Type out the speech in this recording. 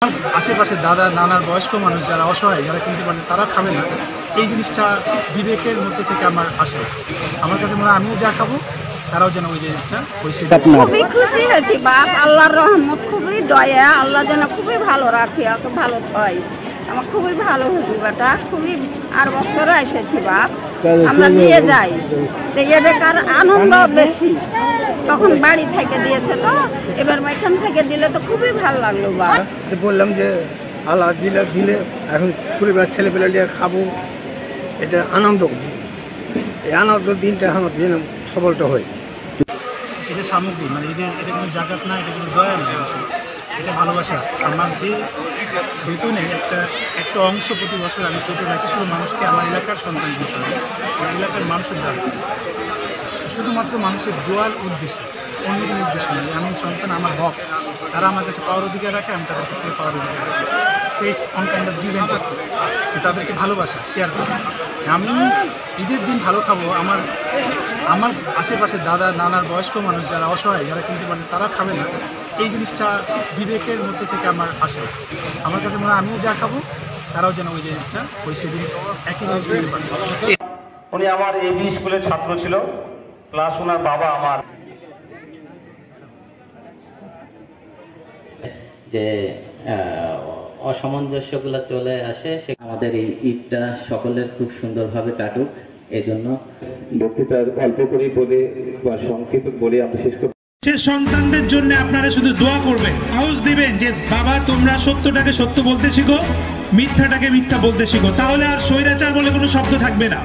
আশেপাশে দাদা নানার বয়স্ক মানুষ যারা অসহায় যারা কিনতে পারেন তারা খাবে না, এই জিনিসটা বিবেকের মধ্যে থেকে আমার আসে। আমার কাছে মনে হয় আমিও যা খাবো তারাও যেন ওই জিনিসটা হয়েছে। খুবই খুশি হয়েছি বাপ, আল্লাহর রহমত, খুবই দয়া, আল্লাহ যেন খুবই ভালো রাখি, এত ভালো হয়। আমার খুবই ভালো হয়েছি বেটা, খুবই আর বছর এসেছি বাপ, আমরা দিয়ে যাই এটার আনন্দ বেশি। তখন বাড়ি থেকে দিয়েছে তো, এবার এখান থেকে দিলে তো খুবই ভালো লাগলো বাপ। বললাম যে আল্লাহ দিলে দিলে এখন পরিবার ছেলেপেলে নিয়ে খাবো, এটা আনন্দ। এই আনন্দ দিনটা আমার যেন সফলটা হয়। এটা সামগ্রী, মানে এটা কোনো জাকাত না, এটা কোনো দয়া না, এটা ভালোবাসা। আমার যে বেতনের একটা অংশ প্রতি বছর আমি কেটে রাখি শুধু মানুষকে, আমার এলাকার সন্তান দিতে হবে, এলাকার মানুষের দ্বারা, শুধুমাত্র মানুষের দোয়ার উদ্দেশ্যে, অন্য কোনো উদ্দেশ্য নেই। আমি সন্তান, আমার হক, তারা আমার কাছে পাওয়ার অধিকার রাখে, আমি তাদের কাছ থেকে পাওয়ার অধিকার রাখি। সেই on kind of give and take, তাদেরকে ভালোবাসা শেয়ার করি। আমি ঈদের দিন ভালো খাবো, আমার আশেপাশে দাদা নানার বয়স্ক মানুষ যারা অসহায় যারা কিনতে পারেন তারা খাবে না, এই জিনিসটা বিবেকের মধ্যে থেকে আমার আসে। আমার কাছে মনে হয় আমিও যা খাবো তারাও যেন ওই জিনিসটা ওই সেদিন একই জিনিস কিনতে পারে। উনি আমার এবি স্কুলের ছাত্র ছিল, প্লাস ওনার বাবা আমার। যে অসামঞ্জস্যগুলো চলে আসে, সে আমাদের এই ঈদটা সকলের খুব সুন্দরভাবে কাটুক। এই জন্য বক্তৃতার অল্প করে বলে বা সংক্ষেপে বলে আমরা শেষ করব। সন্তানদের জন্য আপনারা শুধু দোয়া করবেন, সাহস দিবেন যে বাবা তোমরা সত্যটাকে সত্য বলতে শিখো, মিথ্যাটাকে মিথ্যা বলতে শিখো, তাহলে আর স্বৈরাচার বলে কোনো শব্দ থাকবে না।